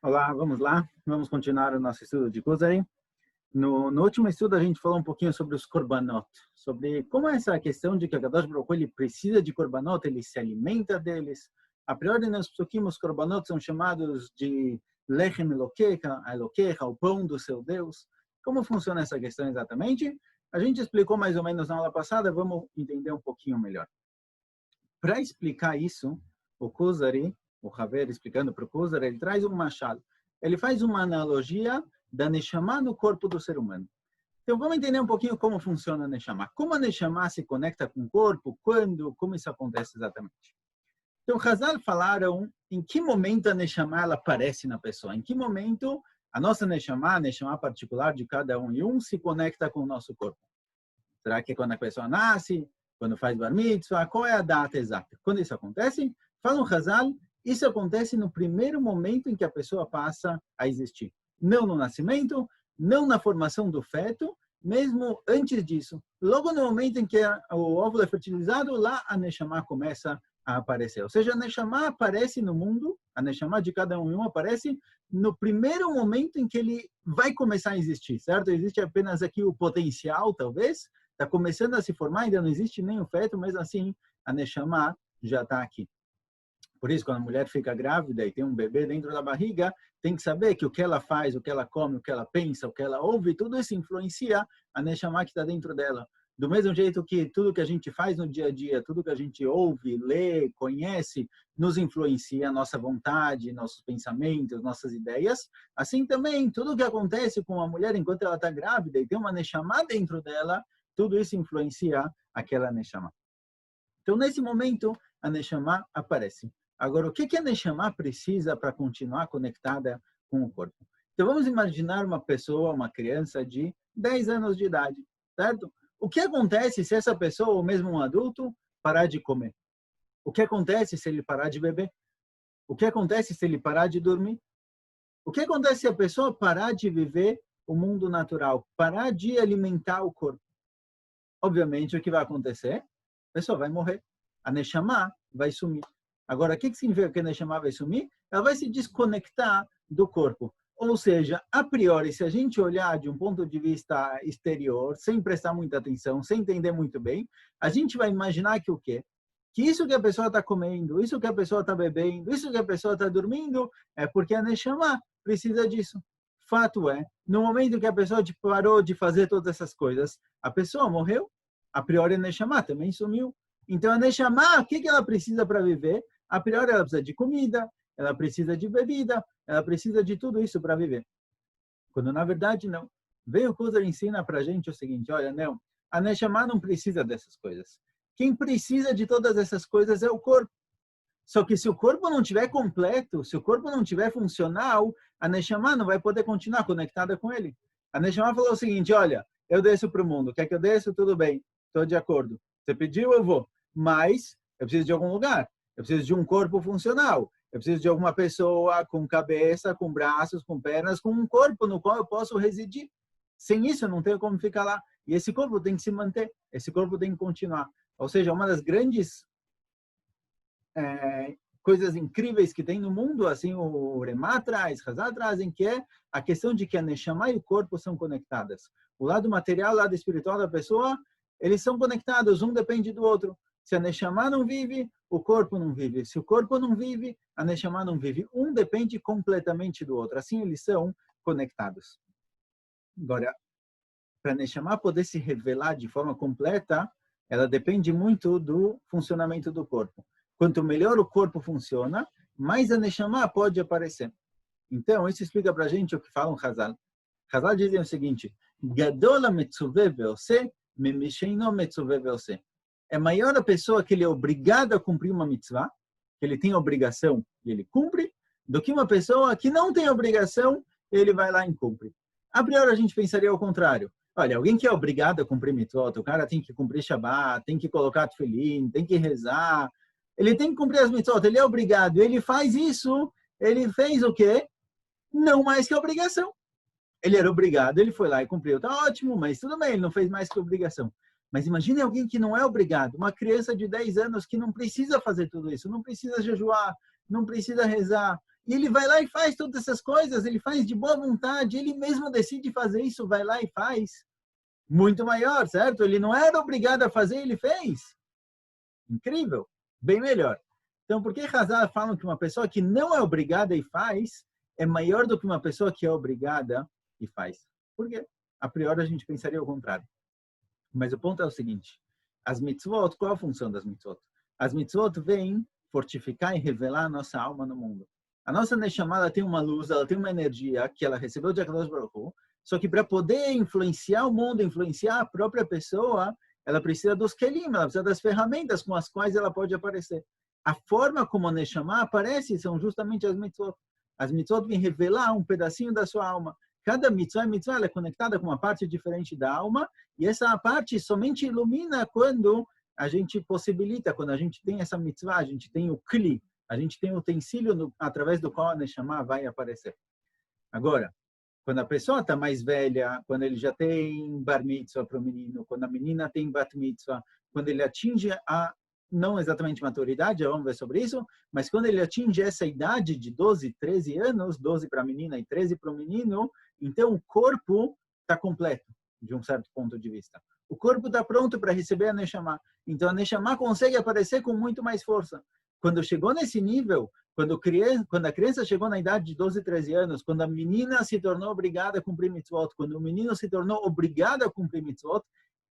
Olá, vamos lá. Vamos continuar o nosso estudo de Kuzari. No último estudo, a gente falou um pouquinho sobre os korbanot, sobre como é essa questão de que a Kadosh Baruch Hu, ele precisa de korbanot, ele se alimenta deles. A priori, nos psukim, os korbanot são chamados de lechem elokecha, o pão do seu Deus. Como funciona essa questão exatamente? A gente explicou mais ou menos na aula passada, vamos entender um pouquinho melhor. Para explicar isso, o Kuzari, o Haver explicando para o Kuzari, ele traz um machado. Ele faz uma analogia da Neshama no corpo do ser humano. Então, vamos entender um pouquinho como funciona a Neshama. Como a Neshama se conecta com o corpo, quando, como isso acontece exatamente. Então, Hazal falaram em que momento a Neshama ela aparece na pessoa, em que momento a nossa Neshama, a Neshama particular de cada um e um, se conecta com o nosso corpo. Será que é quando a pessoa nasce, quando faz bar mitzvah? Qual é a data exata? Quando isso acontece? Fala um Hazal, isso acontece no primeiro momento em que a pessoa passa a existir. Não no nascimento, não na formação do feto, mesmo antes disso. Logo no momento em que o óvulo é fertilizado, lá a Neshama começa a aparecer. Ou seja, a Neshama aparece no mundo, a Neshama de cada um e um aparece no primeiro momento em que ele vai começar a existir, certo? Existe apenas aqui o potencial, talvez, está começando a se formar, ainda não existe nem o feto, mas assim, a Neshama já está aqui. Por isso, quando a mulher fica grávida e tem um bebê dentro da barriga, tem que saber que o que ela faz, o que ela come, o que ela pensa, o que ela ouve, tudo isso influencia a Neshama que está dentro dela. Do mesmo jeito que tudo que a gente faz no dia a dia, tudo que a gente ouve, lê, conhece, nos influencia a nossa vontade, nossos pensamentos, nossas ideias. Assim também, tudo que acontece com a mulher enquanto ela está grávida e tem uma Neshama dentro dela, tudo isso influencia aquela Neshama. Então, nesse momento, a Neshama aparece. Agora, o que a Neshama precisa para continuar conectada com o corpo? Então, vamos imaginar uma pessoa, uma criança de 10 anos de idade, certo? O que acontece se essa pessoa, ou mesmo um adulto, parar de comer? O que acontece se ele parar de beber? O que acontece se ele parar de dormir? O que acontece se a pessoa parar de viver o mundo natural, parar de alimentar o corpo? Obviamente, o que vai acontecer? A pessoa vai morrer. A Neshama vai sumir. Agora, o que significa que a Neshama vai sumir? Ela vai se desconectar do corpo. Ou seja, a priori, se a gente olhar de um ponto de vista exterior, sem prestar muita atenção, sem entender muito bem, a gente vai imaginar que o quê? Que isso que a pessoa está comendo, isso que a pessoa está bebendo, isso que a pessoa está dormindo, é porque a Neshama precisa disso. Fato é, no momento que a pessoa parou de fazer todas essas coisas, a pessoa morreu. A priori, a Neshama também sumiu. Então, a Neshama, o que ela precisa para viver? A priori, ela precisa de comida, ela precisa de bebida, ela precisa de tudo isso para viver. Quando, na verdade, não. Veio o Kuzari ensina para a gente o seguinte, olha, não, a Neshama não precisa dessas coisas. Quem precisa de todas essas coisas é o corpo. Só que se o corpo não estiver completo, se o corpo não estiver funcional, a Neshama não vai poder continuar conectada com ele. A Neshama falou o seguinte, olha, eu desço para o mundo, quer que eu desça? Tudo bem, estou de acordo. Você pediu, eu vou. Mas eu preciso de algum lugar. Eu preciso de um corpo funcional. Eu preciso de alguma pessoa com cabeça, com braços, com pernas, com um corpo no qual eu posso residir. Sem isso, eu não tenho como ficar lá. E esse corpo tem que se manter. Esse corpo tem que continuar. Ou seja, uma das grandes coisas incríveis que tem no mundo, assim o Remá traz, Hazal trazem, que é a questão de que a Neshama e o corpo são conectadas. O lado material, o lado espiritual da pessoa, eles são conectados, um depende do outro. Se a Neshama não vive, o corpo não vive. Se o corpo não vive, a Neshama não vive. Um depende completamente do outro. Assim eles são conectados. Agora, para a Neshama poder se revelar de forma completa, ela depende muito do funcionamento do corpo. Quanto melhor o corpo funciona, mais a Neshama pode aparecer. Então, isso explica para a gente o que fala um Hazal. Hazal dizem o seguinte, Gadol ha-metzuveh ve'oseh, me'misheino metzuveh ve'oseh. É maior a pessoa que ele é obrigado a cumprir uma mitzvah, que ele tem obrigação e ele cumpre, do que uma pessoa que não tem obrigação, ele vai lá e cumpre. A priori a gente pensaria ao contrário. Olha, alguém que é obrigado a cumprir mitzvot, o cara tem que cumprir Shabbat, tem que colocar tefilim, tem que rezar, ele tem que cumprir as mitzvot, ele é obrigado, ele faz isso, ele fez o quê? Não mais que obrigação. Ele era obrigado, ele foi lá e cumpriu. Tá ótimo, mas tudo bem, ele não fez mais que obrigação. Mas imagine alguém que não é obrigado, uma criança de 10 anos que não precisa fazer tudo isso, não precisa jejuar, não precisa rezar. E ele vai lá e faz todas essas coisas, ele faz de boa vontade, ele mesmo decide fazer isso, vai lá e faz. Muito maior, certo? Ele não era obrigado a fazer, ele fez. Incrível, bem melhor. Então, por que Hazal falam que uma pessoa que não é obrigada e faz é maior do que uma pessoa que é obrigada e faz? Por quê? A priori a gente pensaria o contrário. Mas o ponto é o seguinte, as mitzvot, qual a função das mitzvot? As mitzvot vêm fortificar e revelar a nossa alma no mundo. A nossa Neshama, ela tem uma luz, ela tem uma energia que ela recebeu de HaKadosh Baruch Hu, só que para poder influenciar o mundo, influenciar a própria pessoa, ela precisa dos kelim, ela precisa das ferramentas com as quais ela pode aparecer. A forma como a Neshama aparece são justamente as mitzvot. As mitzvot vêm revelar um pedacinho da sua alma. Cada mitzvah ela é conectada com uma parte diferente da alma, e essa parte somente ilumina quando a gente possibilita, quando a gente tem essa mitzvah, a gente tem o kli, a gente tem o utensílio através do qual a Neshama vai aparecer. Agora, quando a pessoa está mais velha, quando ele já tem bar mitzvah para o menino, quando a menina tem bat mitzvah, quando ele atinge a, não exatamente maturidade, vamos ver sobre isso, mas quando ele atinge essa idade de 12, 13 anos, 12 para a menina e 13 para o menino, então o corpo está completo, de um certo ponto de vista. O corpo está pronto para receber a Neshama. Então a Neshama consegue aparecer com muito mais força. Quando chegou nesse nível, quando a criança chegou na idade de 12, 13 anos, quando a menina se tornou obrigada a cumprir mitzvot, quando o menino se tornou obrigado a cumprir mitzvot,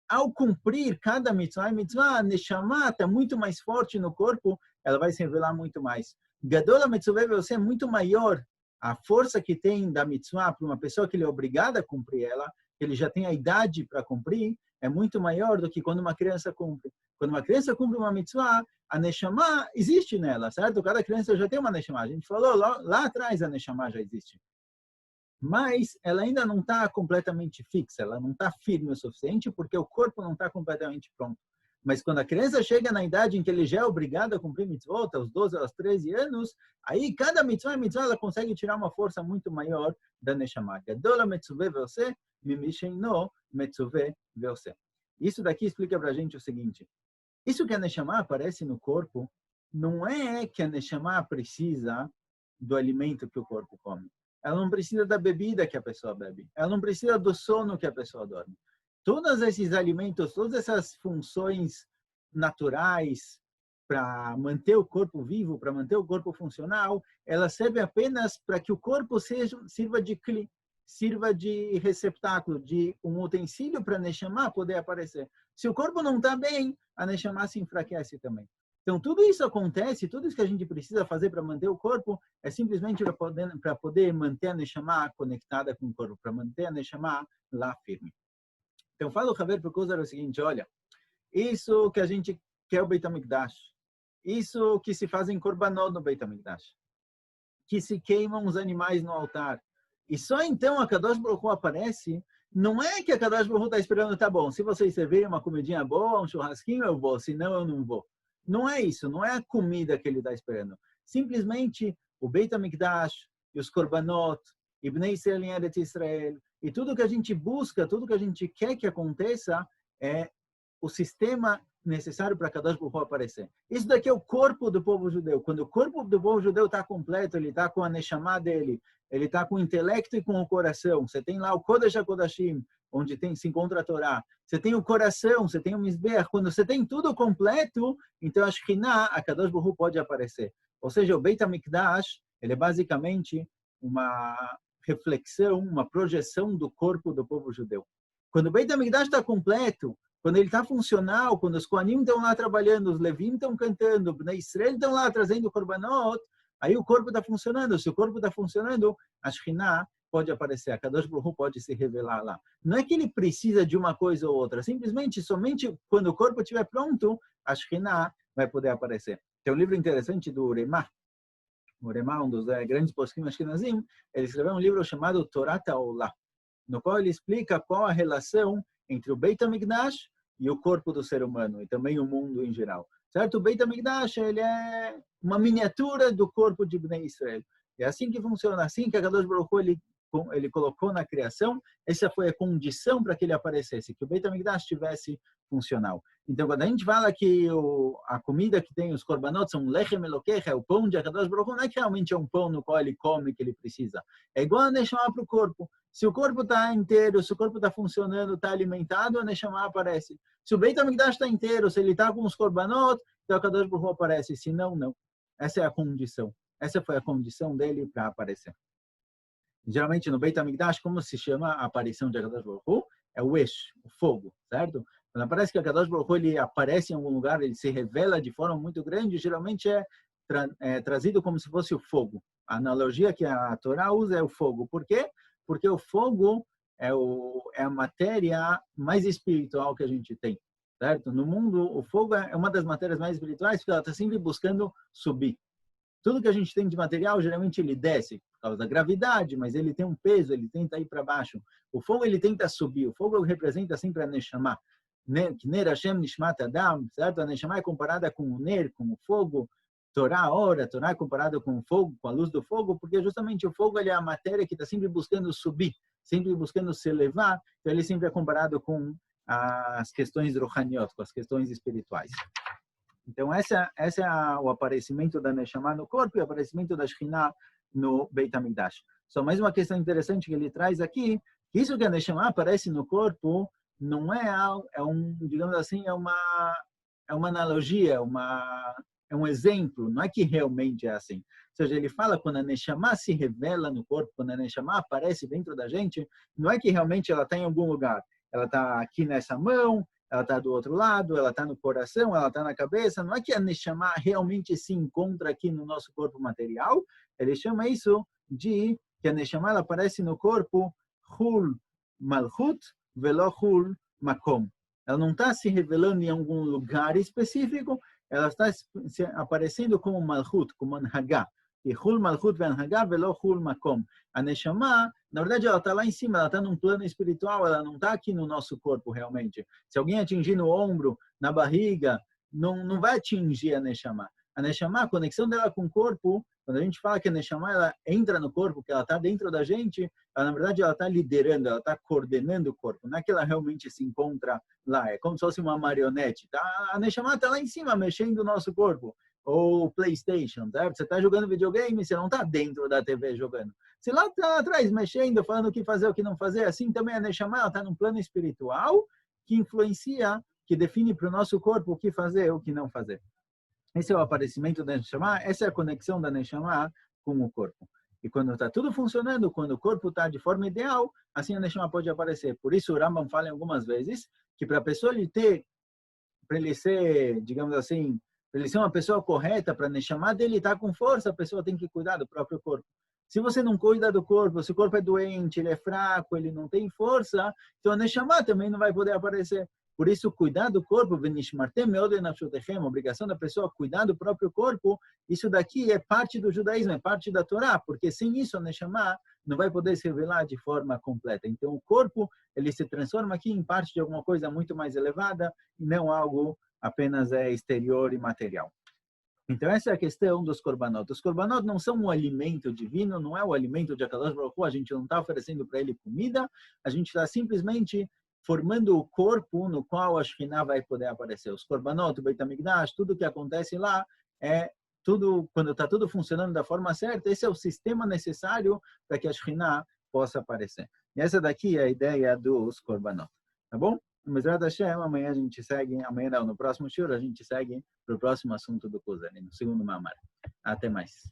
ao cumprir cada mitzvah, a Neshama está muito mais forte no corpo, ela vai se revelar muito mais. Gadol mitzvah você é muito maior. A força que tem da mitzvah para uma pessoa que ele é obrigada a cumprir ela, que ele já tem a idade para cumprir, é muito maior do que quando uma criança cumpre. Quando uma criança cumpre uma mitzvah, a Neshama existe nela, certo? Cada criança já tem uma Neshama. A gente falou lá atrás, a Neshama já existe. Mas ela ainda não está completamente fixa, ela não está firme o suficiente, porque o corpo não está completamente pronto. Mas quando a criança chega na idade em que ele já é obrigado a cumprir mitzvot, aos 12, aos 13 anos, aí cada mitzvah ela consegue tirar uma força muito maior da Neshama. Gadol mitzvah você, mimishen no mitzvah você. Isso daqui explica para a gente o seguinte. Isso que a Neshama aparece no corpo, não é que a Neshama precisa do alimento que o corpo come. Ela não precisa da bebida que a pessoa bebe. Ela não precisa do sono que a pessoa dorme. Todos esses alimentos, todas essas funções naturais para manter o corpo vivo, para manter o corpo funcional, elas servem apenas para que o corpo sirva de kli, sirva de receptáculo, de um utensílio para a Neshama poder aparecer. Se o corpo não está bem, a Neshama se enfraquece também. Então, tudo isso acontece, tudo isso que a gente precisa fazer para manter o corpo é simplesmente para poder manter a Neshama conectada com o corpo, para manter a Neshama lá firme. Então, fala o Haver para o Kuzar o seguinte, olha, isso que a gente quer o Beit HaMikdash, isso que se faz em Korbanot no Beit HaMikdash, que se queimam os animais no altar, e só então a Kadosh Baruch Hu aparece, não é que a Kadosh Baruch Hu está esperando, tá bom, se vocês servirem uma comidinha boa, um churrasquinho, eu vou, senão eu não vou. Não é isso, não é a comida que ele está esperando. Simplesmente o Beit HaMikdash, e os Korbanot, e Bnei Israel em Eretz Israel, e tudo que a gente busca, tudo que a gente quer que aconteça, é o sistema necessário para Kadosh Baruch Hu aparecer. Isso daqui é o corpo do povo judeu. Quando o corpo do povo judeu está completo, ele está com a Neshama dele, ele está com o intelecto e com o coração. Você tem lá o Kodesh HaKodashim, onde se encontra a Torá. Você tem o coração, você tem o Mizbeach. Quando você tem tudo completo, então a Shekhinah, a Kadosh Baruch Hu, pode aparecer. Ou seja, o Beit HaMikdash, ele é basicamente uma reflexão, uma projeção do corpo do povo judeu. Quando o Beit HaMikdash está completo, quando ele está funcional, quando os Kohanim estão lá trabalhando, os Levim estão cantando, os Bnei Israel estão lá trazendo o Korbanot, aí o corpo está funcionando. Se o corpo está funcionando, a Shekhinah pode aparecer, a Kadosh Baruch Hu pode se revelar lá. Não é que ele precisa de uma coisa ou outra, simplesmente, somente quando o corpo estiver pronto, a Shekhinah vai poder aparecer. Tem um livro interessante do Uremá. O Uremá, um dos grandes poskim ashkenazim, ele escreveu um livro chamado Torat HaOlah, no qual ele explica qual a relação entre o Beit HaMikdash e o corpo do ser humano, e também o mundo em geral. Certo? O Beit HaMikdash, ele é uma miniatura do corpo de Bnei Israel. É assim que funciona, assim que a Kadosh Baruch Hu, ele ele colocou na criação, essa foi a condição para que ele aparecesse, que o Beit HaMikdash estivesse funcional. Então, quando a gente fala que a comida que tem os korbanot são lechem elokecha, é o pão de Akadosh Baruch Hu, não é que realmente é um pão no qual ele come, que ele precisa. É igual a Neshama para o corpo. Se o corpo está inteiro, se o corpo está funcionando, está alimentado, a Neshama aparece. Se o Beit HaMikdash está inteiro, se ele está com os korbanot, então o Akadosh Baruch Hu aparece. Se não, não. Essa é a condição. Essa foi a condição dele para aparecer. Geralmente no Beit HaMikdash, como se chama a aparição de Akadosh Baruch Hu? É o Esh, o fogo, certo? Quando aparece que Akadosh Baruch Hu ele aparece em algum lugar, ele se revela de forma muito grande, geralmente é trazido como se fosse o fogo. A analogia que a Torá usa é o fogo. Por quê? Porque o fogo é a matéria mais espiritual que a gente tem, certo? No mundo, o fogo é uma das matérias mais espirituais, porque ela está sempre buscando subir. Tudo que a gente tem de material, geralmente ele desce por causa da gravidade, mas ele tem um peso, ele tenta ir para baixo. O fogo, ele tenta subir. O fogo representa sempre a Neshama. Ner Hashem Nishmat Adam, certo? A Neshama é comparada com o Ner, com o fogo. Torá, Torá é comparada com o fogo, com a luz do fogo, porque justamente o fogo ele é a matéria que está sempre buscando subir, sempre buscando se elevar. Então ele sempre é comparado com as questões rohaniot, com as questões espirituais. Então, essa é o aparecimento da Neshama no corpo e o aparecimento da Shekhinah no Beit HaMikdash. Só mais uma questão interessante que ele traz aqui, que isso que a Neshama aparece no corpo não digamos assim, é uma analogia, é um exemplo, não é que realmente é assim. Ou seja, ele fala quando a Neshama se revela no corpo, quando a Neshama aparece dentro da gente, não é que realmente ela está em algum lugar. Ela está aqui nessa mão, ela está do outro lado, ela está no coração, ela está na cabeça. Não é que a Neshama realmente se encontra aqui no nosso corpo material. Ele chama isso de que a Neshama ela aparece no corpo Hul Malchut Velo Hul Makom. Ela não está se revelando em algum lugar específico, ela está aparecendo como Malchut, como Anhagá. E Hul Malchut Anhagá Velo Hul Makom. A Neshama, na verdade, ela está lá em cima, ela está num plano espiritual, ela não está aqui no nosso corpo realmente. Se alguém atingir no ombro, na barriga, não vai atingir a Neshama. A Neshama, a conexão dela com o corpo, quando a gente fala que a Neshama ela entra no corpo, que ela está dentro da gente, ela, na verdade, ela está liderando, ela está coordenando o corpo. Não é que ela realmente se encontra lá, é como se fosse uma marionete. Tá? A Neshama está lá em cima, mexendo o nosso corpo. Ou PlayStation, certo? Você está jogando videogame, você não está dentro da TV jogando. Você lá está atrás, mexendo, falando o que fazer, o que não fazer. Assim também a Neshama está num plano espiritual que influencia, que define para o nosso corpo o que fazer, o que não fazer. Esse é o aparecimento da Neshama, essa é a conexão da Neshama com o corpo. E quando está tudo funcionando, quando o corpo está de forma ideal, assim a Neshama pode aparecer. Por isso o Rambam fala algumas vezes que para a pessoa para ele ser, digamos assim, para ele ser uma pessoa correta, para a Neshama dele estar com força, a pessoa tem que cuidar do próprio corpo. Se você não cuida do corpo, se o corpo é doente, ele é fraco, ele não tem força, então a Neshama também não vai poder aparecer. Por isso, cuidar do corpo, a obrigação da pessoa cuidar do próprio corpo, isso daqui é parte do judaísmo, é parte da Torá, porque sem isso a Neshama não vai poder se revelar de forma completa. Então, o corpo, ele se transforma aqui em parte de alguma coisa muito mais elevada, e não algo apenas exterior e material. Então, essa é a questão dos korbanot. Os korbanot não são um alimento divino, não é o alimento de Akadosh Baruch Hu, a gente não está oferecendo para ele comida, a gente está simplesmente formando o corpo no qual a Shekhinah vai poder aparecer. Os korbanot, o Beit HaMikdash, tudo que acontece lá, quando está tudo funcionando da forma certa, esse é o sistema necessário para que a Shekhinah possa aparecer. E essa daqui é a ideia dos korbanot. Tá bom? Mas amanhã a gente segue, amanhã não, no próximo shiur a gente segue para o próximo assunto do Kuzari, no segundo mamar. Até mais.